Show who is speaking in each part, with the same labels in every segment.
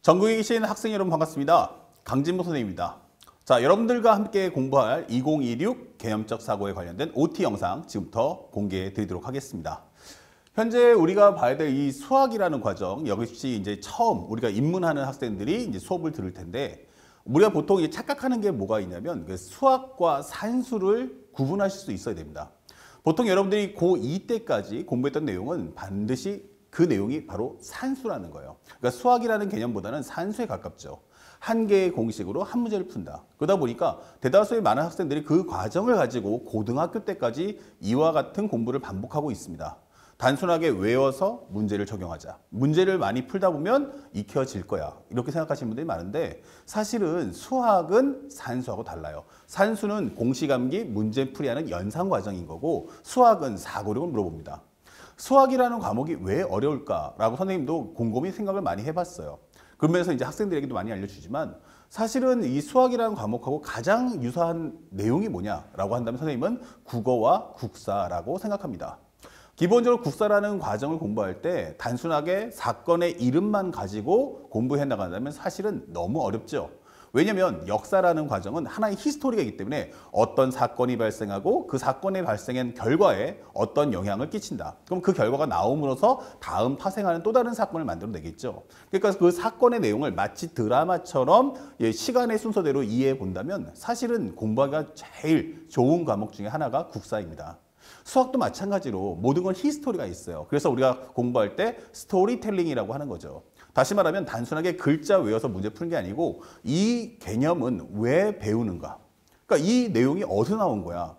Speaker 1: 전국에 계신 학생 여러분 반갑습니다. 강진모 선생님입니다. 자, 여러분들과 함께 공부할 2026 개념적 사고에 관련된 OT 영상 지금부터 공개해 드리도록 하겠습니다. 현재 우리가 봐야 될 이 수학이라는 과정, 역시 이제 처음 우리가 입문하는 학생들이 이제 수업을 들을 텐데, 우리가 보통 이제 착각하는 게 뭐가 있냐면 그 수학과 산수를 구분하실 수 있어야 됩니다. 보통 여러분들이 고2 때까지 공부했던 내용은 반드시 그 내용이 바로 산수라는 거예요. 그러니까 수학이라는 개념보다는 산수에 가깝죠. 한 개의 공식으로 한 문제를 푼다. 그러다 보니까 대다수의 많은 학생들이 그 과정을 가지고 고등학교 때까지 이와 같은 공부를 반복하고 있습니다. 단순하게 외워서 문제를 적용하자. 문제를 많이 풀다 보면 익혀질 거야. 이렇게 생각하시는 분들이 많은데, 사실은 수학은 산수하고 달라요. 산수는 공식 암기, 문제풀이하는 연상 과정인 거고, 수학은 사고력을 물어봅니다. 수학이라는 과목이 왜 어려울까라고 선생님도 곰곰이 생각을 많이 해봤어요. 그러면서 이제 학생들에게도 많이 알려주지만, 사실은 이 수학이라는 과목하고 가장 유사한 내용이 뭐냐라고 한다면 선생님은 국어와 국사라고 생각합니다. 기본적으로 국사라는 과정을 공부할 때 단순하게 사건의 이름만 가지고 공부해 나간다면 사실은 너무 어렵죠. 왜냐하면 역사라는 과정은 하나의 히스토리이기 때문에 어떤 사건이 발생하고 그 사건의 발생한 결과에 어떤 영향을 끼친다. 그럼 그 결과가 나옴으로써 다음 파생하는 또 다른 사건을 만들어내겠죠. 그러니까 그 사건의 내용을 마치 드라마처럼 시간의 순서대로 이해해 본다면 사실은 공부하기가 제일 좋은 과목 중에 하나가 국사입니다. 수학도 마찬가지로 모든 건 히스토리가 있어요. 그래서 우리가 공부할 때 스토리텔링이라고 하는 거죠. 다시 말하면 단순하게 글자 외워서 문제 푸는 게 아니고 이 개념은 왜 배우는가? 그러니까 이 내용이 어디서 나온 거야?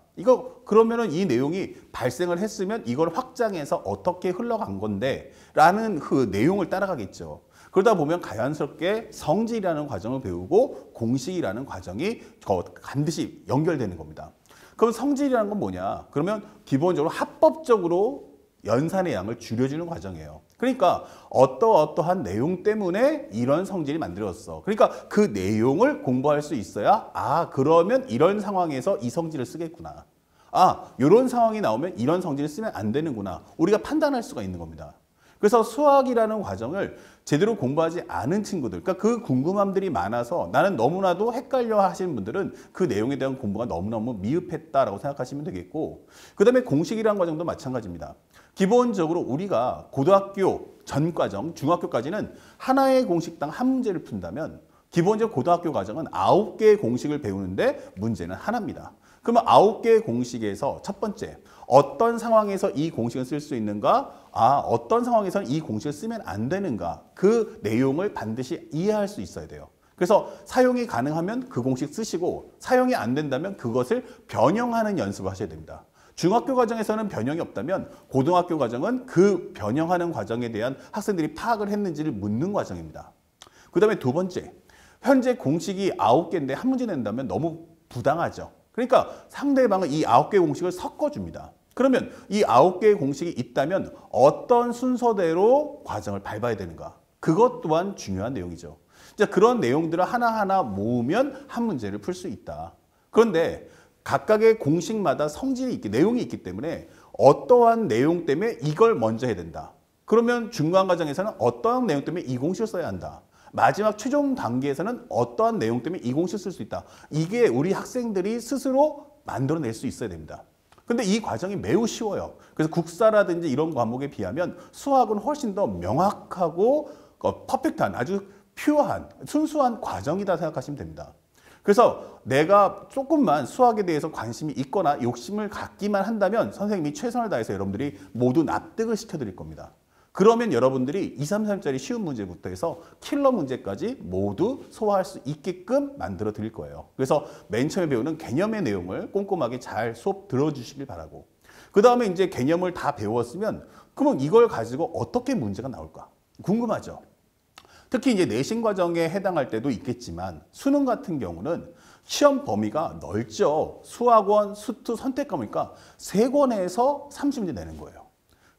Speaker 1: 그러면은 이 내용이 발생을 했으면 이걸 확장해서 어떻게 흘러간 건데? 라는 그 내용을 따라가겠죠. 그러다 보면 자연스럽게 성질이라는 과정을 배우고 공식이라는 과정이 반드시 연결되는 겁니다. 그럼 성질이라는 건 뭐냐? 그러면 기본적으로 합법적으로 연산의 양을 줄여주는 과정이에요. 그러니까 어떠한 내용 때문에 이런 성질이 만들어졌어. 그러니까 그 내용을 공부할 수 있어야 그러면 이런 상황에서 이 성질을 쓰겠구나. 이런 상황이 나오면 이런 성질을 쓰면 안 되는구나. 우리가 판단할 수가 있는 겁니다. 그래서 수학이라는 과정을 제대로 공부하지 않은 친구들, 그러니까 그 궁금함들이 많아서 나는 너무나도 헷갈려 하시는 분들은 그 내용에 대한 공부가 너무너무 미흡했다라고 생각하시면 되겠고, 그 다음에 공식이라는 과정도 마찬가지입니다. 기본적으로 우리가 고등학교 전 과정, 중학교까지는 하나의 공식당 한 문제를 푼다면 기본적으로 고등학교 과정은 9개의 공식을 배우는데 문제는 하나입니다. 그러면 9개의 공식에서 첫 번째, 어떤 상황에서 이 공식을 쓸 수 있는가? 어떤 상황에서는 이 공식을 쓰면 안 되는가? 그 내용을 반드시 이해할 수 있어야 돼요. 그래서 사용이 가능하면 그 공식 쓰시고, 사용이 안 된다면 그것을 변형하는 연습을 하셔야 됩니다. 중학교 과정에서는 변형이 없다면 고등학교 과정은 그 변형하는 과정에 대한 학생들이 파악을 했는지를 묻는 과정입니다. 그 다음에 두 번째, 현재 공식이 9개인데 한 문제 낸다면 너무 부당하죠. 그러니까 상대방은 이 9개의 공식을 섞어줍니다. 그러면 이 9개의 공식이 있다면 어떤 순서대로 과정을 밟아야 되는가? 그것 또한 중요한 내용이죠. 그런 내용들을 하나하나 모으면 한 문제를 풀 수 있다. 그런데 각각의 공식마다 내용이 있기 때문에 어떠한 내용 때문에 이걸 먼저 해야 된다. 그러면 중간 과정에서는 어떠한 내용 때문에 이 공식을 써야 한다. 마지막 최종 단계에서는 어떠한 내용 때문에 이 공식을 쓸 수 있다. 이게 우리 학생들이 스스로 만들어낼 수 있어야 됩니다. 근데 이 과정이 매우 쉬워요. 그래서 국사라든지 이런 과목에 비하면 수학은 훨씬 더 명확하고 퍼펙트한, 아주 퓨어한, 순수한 과정이다 생각하시면 됩니다. 그래서 내가 조금만 수학에 대해서 관심이 있거나 욕심을 갖기만 한다면 선생님이 최선을 다해서 여러분들이 모두 납득을 시켜드릴 겁니다. 그러면 여러분들이 2, 3, 3짜리 쉬운 문제부터 해서 킬러 문제까지 모두 소화할 수 있게끔 만들어 드릴 거예요. 그래서 맨 처음에 배우는 개념의 내용을 꼼꼼하게 잘 수업 들어주시길 바라고, 그 다음에 이제 개념을 다 배웠으면 그러면 이걸 가지고 어떻게 문제가 나올까 궁금하죠. 특히 이제 내신 과정에 해당할 때도 있겠지만 수능 같은 경우는 시험 범위가 넓죠. 수학원, 수투, 선택 과목이니까 3권에서 30문제 내는 거예요.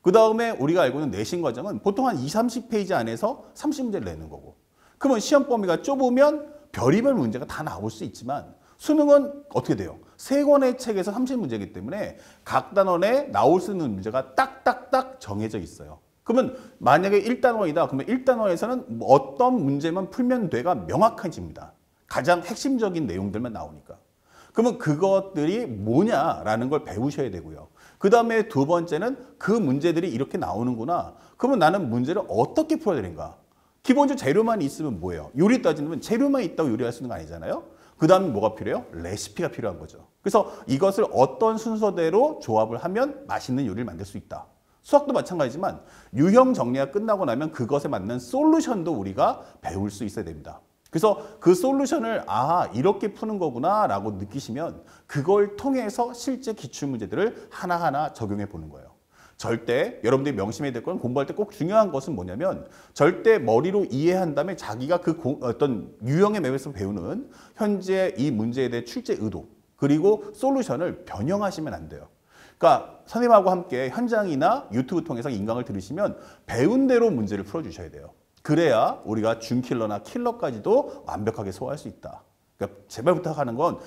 Speaker 1: 그 다음에 우리가 알고 있는 내신 과정은 보통 한 20, 30페이지 안에서 30문제를 내는 거고, 그러면 시험 범위가 좁으면 별의별 문제가 다 나올 수 있지만 수능은 어떻게 돼요? 3권의 책에서 30문제이기 때문에 각 단원에 나올 수 있는 문제가 딱딱딱 정해져 있어요. 그러면 만약에 1단원이다. 그러면 1단원에서는 어떤 문제만 풀면 돼가 명확해집니다. 가장 핵심적인 내용들만 나오니까. 그러면 그것들이 뭐냐라는 걸 배우셔야 되고요. 그 다음에 두 번째는 그 문제들이 이렇게 나오는구나. 그러면 나는 문제를 어떻게 풀어야 되는가? 기본적으로 재료만 있으면 뭐예요? 요리 따지면 재료만 있다고 요리할 수 있는 거 아니잖아요. 그 다음에 뭐가 필요해요? 레시피가 필요한 거죠. 그래서 이것을 어떤 순서대로 조합을 하면 맛있는 요리를 만들 수 있다. 수학도 마찬가지지만 유형 정리가 끝나고 나면 그것에 맞는 솔루션도 우리가 배울 수 있어야 됩니다. 그래서 그 솔루션을 이렇게 푸는 거구나 라고 느끼시면 그걸 통해서 실제 기출문제들을 하나하나 적용해 보는 거예요. 절대 여러분들이 명심해야 될 건 공부할 때 꼭 중요한 것은 뭐냐면 절대 머리로 이해한 다음에 자기가 어떤 유형의 맵에서 배우는 현재 이 문제에 대해 출제 의도 그리고 솔루션을 변형하시면 안 돼요. 그러니까 선생님하고 함께 현장이나 유튜브 통해서 인강을 들으시면 배운 대로 문제를 풀어주셔야 돼요. 그래야 우리가 준킬러나 킬러까지도 완벽하게 소화할 수 있다. 그러니까 제발 부탁하는 건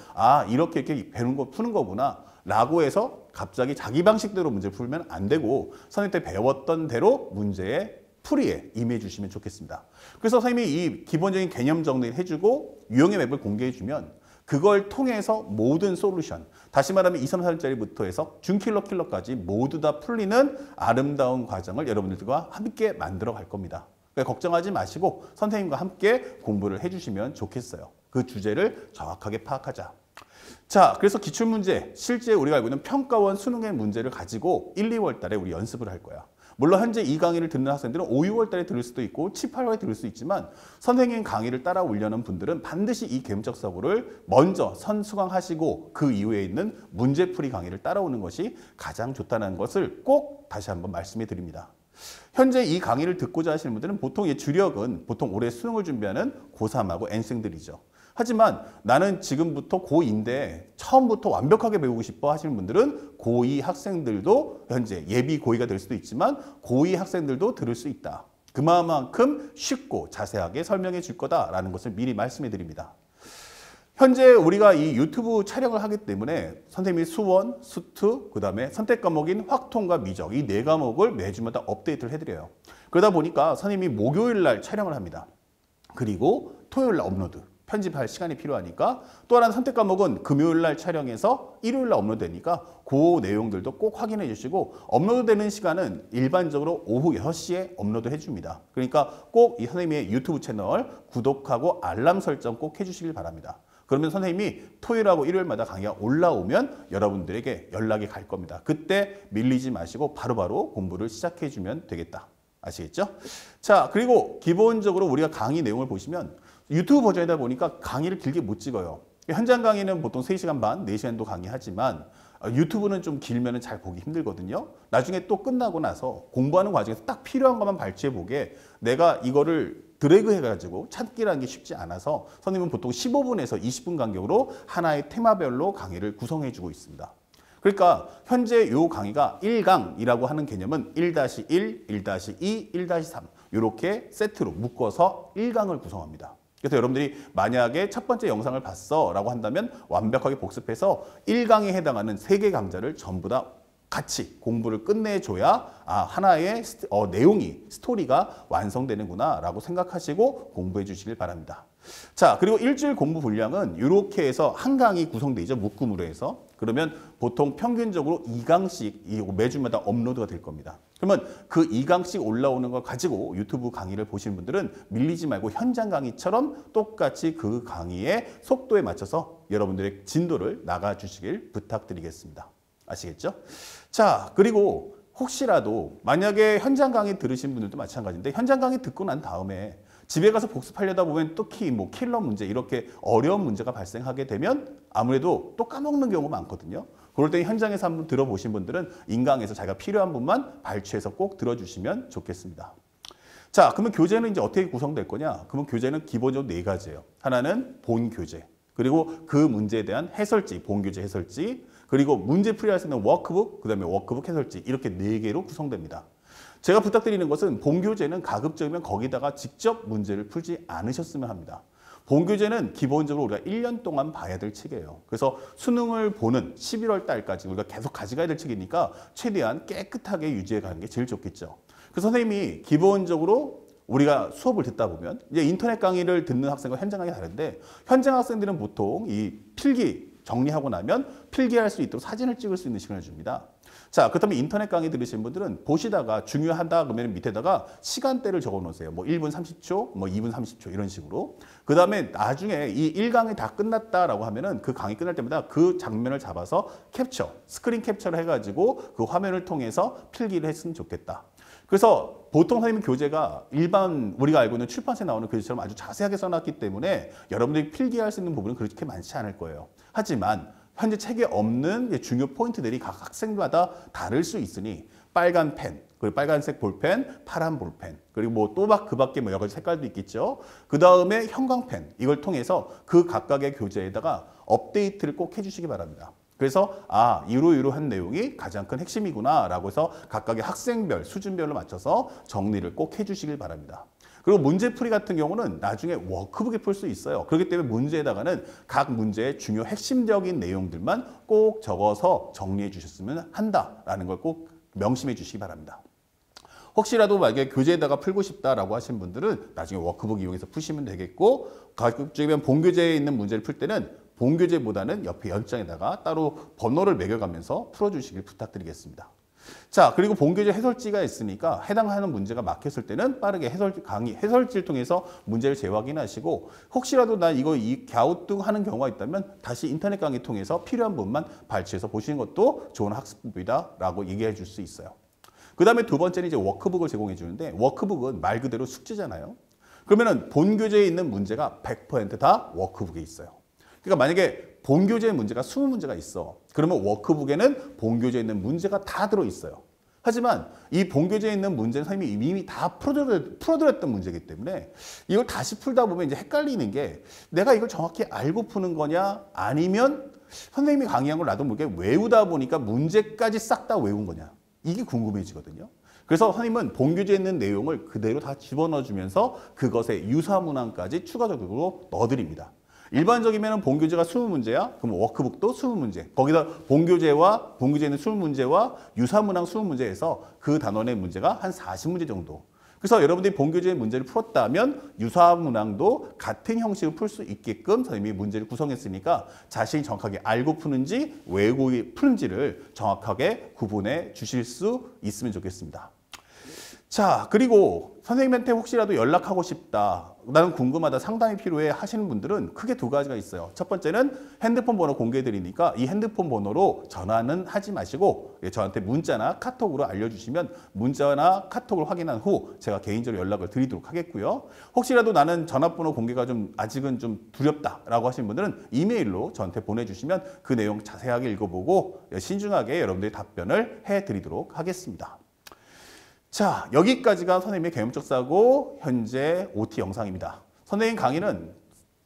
Speaker 1: 이렇게 배우는 거 푸는 거구나 라고 해서 갑자기 자기 방식대로 문제를 풀면 안 되고 선생님 때 배웠던 대로 문제의 풀이에 임해 주시면 좋겠습니다. 그래서 선생님이 이 기본적인 개념 정리를 해주고 유형의 맵을 공개해 주면 그걸 통해서 모든 솔루션, 다시 말하면 2, 3, 4일짜리부터 해서 준킬러, 킬러까지 모두 다 풀리는 아름다운 과정을 여러분들과 함께 만들어 갈 겁니다. 그러니까 걱정하지 마시고 선생님과 함께 공부를 해주시면 좋겠어요. 그 주제를 정확하게 파악하자. 자, 그래서 기출문제, 실제 우리가 알고 있는 평가원 수능의 문제를 가지고 1, 2월 달에 우리 연습을 할 거야. 물론 현재 이 강의를 듣는 학생들은 5, 6월 달에 들을 수도 있고 7, 8월에 들을 수 있지만 선생님 강의를 따라오려는 분들은 반드시 이 개념적 사고를 먼저 선수강하시고 그 이후에 있는 문제풀이 강의를 따라오는 것이 가장 좋다는 것을 꼭 다시 한번 말씀해 드립니다. 현재 이 강의를 듣고자 하시는 분들은 보통 주력은 보통 올해 수능을 준비하는 고3하고 N생들이죠. 하지만 나는 지금부터 고2인데 처음부터 완벽하게 배우고 싶어 하시는 분들은 고2 학생들도 현재 예비 고2가 될 수도 있지만 고2 학생들도 들을 수 있다. 그만큼 쉽고 자세하게 설명해 줄 거다라는 것을 미리 말씀해 드립니다. 현재 우리가 이 유튜브 촬영을 하기 때문에 선생님이 수원, 수투, 그 다음에 선택 과목인 확통과 미적 이 4과목을 매주마다 업데이트를 해드려요. 그러다 보니까 선생님이 목요일 날 촬영을 합니다. 그리고 토요일 날 업로드. 편집할 시간이 필요하니까 또 하나는 선택 과목은 금요일 날 촬영해서 일요일 날 업로드되니까 그 내용들도 꼭 확인해 주시고 업로드되는 시간은 일반적으로 오후 6시에 업로드해 줍니다. 그러니까 꼭 이 선생님의 유튜브 채널 구독하고 알람 설정 꼭 해주시길 바랍니다. 그러면 선생님이 토요일하고 일요일마다 강의가 올라오면 여러분들에게 연락이 갈 겁니다. 그때 밀리지 마시고 바로바로 공부를 시작해 주면 되겠다. 아시겠죠? 자, 그리고 기본적으로 우리가 강의 내용을 보시면 유튜브 버전이다 보니까 강의를 길게 못 찍어요. 현장 강의는 보통 3시간 반, 4시간도 강의하지만 유튜브는 좀 길면 잘 보기 힘들거든요. 나중에 또 끝나고 나서 공부하는 과정에서 딱 필요한 것만 발췌해 보게 내가 이거를 드래그 해가지고 찾기라는 게 쉽지 않아서 선생님은 보통 15분에서 20분 간격으로 하나의 테마별로 강의를 구성해 주고 있습니다. 그러니까 현재 이 강의가 1강이라고 하는 개념은 1-1, 1-2, 1-3 이렇게 세트로 묶어서 1강을 구성합니다. 그래서 여러분들이 만약에 첫 번째 영상을 봤어 라고 한다면 완벽하게 복습해서 1강에 해당하는 3개 강좌를 전부 다 같이 공부를 끝내줘야 하나의 내용이 스토리가 완성되는구나 라고 생각하시고 공부해 주시길 바랍니다. 자, 그리고 일주일 공부 분량은 이렇게 해서 한 강이 구성되죠. 묶음으로 해서. 그러면 보통 평균적으로 2강씩 매주마다 업로드가 될 겁니다. 그러면 그 2강씩 올라오는 걸 가지고 유튜브 강의를 보시는 분들은 밀리지 말고 현장 강의처럼 똑같이 그 강의의 속도에 맞춰서 여러분들의 진도를 나가주시길 부탁드리겠습니다. 아시겠죠? 자, 그리고 혹시라도 만약에 현장 강의 들으신 분들도 마찬가지인데 현장 강의 듣고 난 다음에 집에 가서 복습하려다 보면 특히 킬러 문제 이렇게 어려운 문제가 발생하게 되면 아무래도 또 까먹는 경우가 많거든요. 그럴 때 현장에서 한번 들어보신 분들은 인강에서 자기가 필요한 부분만 발췌해서 꼭 들어주시면 좋겠습니다. 자, 그러면 교재는 이제 어떻게 구성될 거냐? 그러면 교재는 기본적으로 4가지예요. 하나는 본 교재, 그리고 그 문제에 대한 해설지, 본 교재 해설지, 그리고 문제 풀이할 수 있는 워크북, 그 다음에 워크북 해설지 이렇게 4개로 구성됩니다. 제가 부탁드리는 것은 본 교재는 가급적이면 거기다가 직접 문제를 풀지 않으셨으면 합니다. 본 교재는 기본적으로 우리가 1년 동안 봐야 될 책이에요. 그래서 수능을 보는 11월 달까지 우리가 계속 가져가야 될 책이니까 최대한 깨끗하게 유지해 가는 게 제일 좋겠죠. 그래서 선생님이 기본적으로 우리가 수업을 듣다 보면 이제 인터넷 강의를 듣는 학생과 현장 강의 다른데 현장 학생들은 보통 이 필기 정리하고 나면 필기할 수 있도록 사진을 찍을 수 있는 시간을 줍니다. 자, 그렇다면 인터넷 강의 들으신 분들은 보시다가 중요하다 그러면 밑에다가 시간대를 적어 놓으세요. 뭐 1분 30초, 뭐 2분 30초 이런 식으로. 그 다음에 나중에 이 1강이 다 끝났다라고 하면은 그 강의 끝날 때마다 그 장면을 잡아서 캡처, 스크린 캡처를 해가지고 그 화면을 통해서 필기를 했으면 좋겠다. 그래서 보통 선생님 교재가 일반 우리가 알고 있는 출판사에 나오는 교재처럼 아주 자세하게 써놨기 때문에 여러분들이 필기할 수 있는 부분은 그렇게 많지 않을 거예요. 하지만 현재 책에 없는 중요 포인트들이 각 학생마다 다를 수 있으니 빨간 펜, 그리고 빨간색 볼펜, 파란 볼펜, 그리고 뭐 또 그 밖에 뭐 여러 가지 색깔도 있겠죠. 그 다음에 형광펜, 이걸 통해서 그 각각의 교재에다가 업데이트를 꼭 해주시기 바랍니다. 그래서 이러이러한 내용이 가장 큰 핵심이구나 라고 해서 각각의 학생별, 수준별로 맞춰서 정리를 꼭 해주시길 바랍니다. 그리고 문제풀이 같은 경우는 나중에 워크북에 풀 수 있어요. 그렇기 때문에 문제에다가는 각 문제의 중요 핵심적인 내용들만 꼭 적어서 정리해 주셨으면 한다라는 걸 꼭 명심해 주시기 바랍니다. 혹시라도 만약에 교재에다가 풀고 싶다라고 하신 분들은 나중에 워크북 이용해서 푸시면 되겠고, 가급적이면 본교재에 있는 문제를 풀 때는 본교재보다는 옆에 연장에다가 따로 번호를 매겨가면서 풀어주시길 부탁드리겠습니다. 자, 그리고 본교재 해설지가 있으니까 해당하는 문제가 막혔을 때는 빠르게 해설지를 통해서 문제를 재확인하시고, 혹시라도 나 이거 갸우뚱하는 경우가 있다면 다시 인터넷 강의 통해서 필요한 부분만 발췌해서 보시는 것도 좋은 학습법이다라고 얘기해 줄 수 있어요. 그 다음에 두 번째는 이제 워크북을 제공해 주는데, 워크북은 말 그대로 숙제잖아요. 그러면은 본교재에 있는 문제가 100% 다 워크북에 있어요. 그러니까 만약에 본교재 문제가 20문제가 있어. 그러면 워크북에는 본교재에 있는 문제가 다 들어있어요. 하지만 이 본교재에 있는 문제는 선생님이 이미 다 풀어드렸던 문제이기 때문에 이걸 다시 풀다 보면 이제 헷갈리는 게, 내가 이걸 정확히 알고 푸는 거냐, 아니면 선생님이 강의한 걸 나도 모르게 외우다 보니까 문제까지 싹 다 외운 거냐, 이게 궁금해지거든요. 그래서 선생님은 본교재에 있는 내용을 그대로 다 집어넣어주면서 그것에 유사문항까지 추가적으로 넣어드립니다. 일반적이면 본교재가 20문제야? 그럼 워크북도 20문제. 거기다 본교재에 있는 20문제와 유사문항 20문제에서 그 단원의 문제가 한 40문제 정도. 그래서 여러분들이 본교재의 문제를 풀었다면 유사문항도 같은 형식으로 풀 수 있게끔 선생님이 문제를 구성했으니까 자신이 정확하게 알고 푸는지 외우고 푸는지를 정확하게 구분해 주실 수 있으면 좋겠습니다. 자, 그리고 선생님한테 혹시라도 연락하고 싶다, 나는 궁금하다, 상담이 필요해 하시는 분들은 크게 두 가지가 있어요. 첫 번째는 핸드폰 번호 공개해 드리니까 이 핸드폰 번호로 전화는 하지 마시고 저한테 문자나 카톡으로 알려주시면 문자나 카톡을 확인한 후 제가 개인적으로 연락을 드리도록 하겠고요. 혹시라도 나는 전화번호 공개가 아직은 좀 두렵다라고 하시는 분들은 이메일로 저한테 보내주시면 그 내용 자세하게 읽어보고 신중하게 여러분들이 답변을 해드리도록 하겠습니다. 자, 여기까지가 선생님의 개념적 사고 현재 OT 영상입니다. 선생님 강의는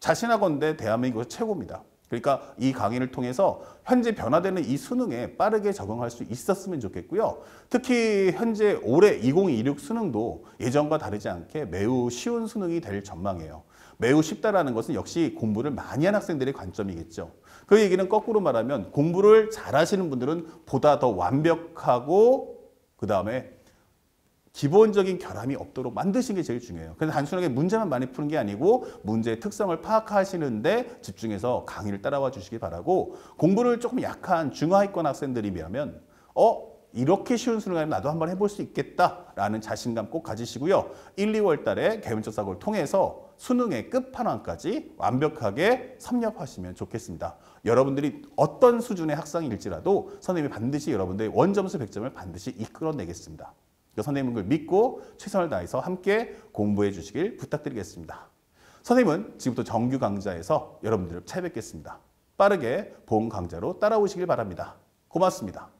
Speaker 1: 자신하건대 대한민국에서 최고입니다. 그러니까 이 강의를 통해서 현재 변화되는 이 수능에 빠르게 적응할 수 있었으면 좋겠고요. 특히 현재 올해 2026 수능도 예전과 다르지 않게 매우 쉬운 수능이 될 전망이에요. 매우 쉽다라는 것은 역시 공부를 많이 한 학생들의 관점이겠죠. 그 얘기는 거꾸로 말하면 공부를 잘하시는 분들은 보다 더 완벽하고 그 다음에 기본적인 결함이 없도록 만드시는 게 제일 중요해요. 그래서 단순하게 문제만 많이 푸는 게 아니고 문제의 특성을 파악하시는데 집중해서 강의를 따라와 주시기 바라고, 공부를 조금 약한 중하위권 학생들이면 이렇게 쉬운 수능을 하면 나도 한번 해볼 수 있겠다라는 자신감 꼭 가지시고요. 1, 2월 달에 개념적 사고를 통해서 수능의 끝판왕까지 완벽하게 섭렵하시면 좋겠습니다. 여러분들이 어떤 수준의 학생일지라도 선생님이 반드시 여러분들의 원점수 100점을 반드시 이끌어내겠습니다. 선생님은 그걸 믿고 최선을 다해서 함께 공부해 주시길 부탁드리겠습니다. 선생님은 지금부터 정규 강좌에서 여러분들을 찾아뵙겠습니다. 빠르게 본 강좌로 따라오시길 바랍니다. 고맙습니다.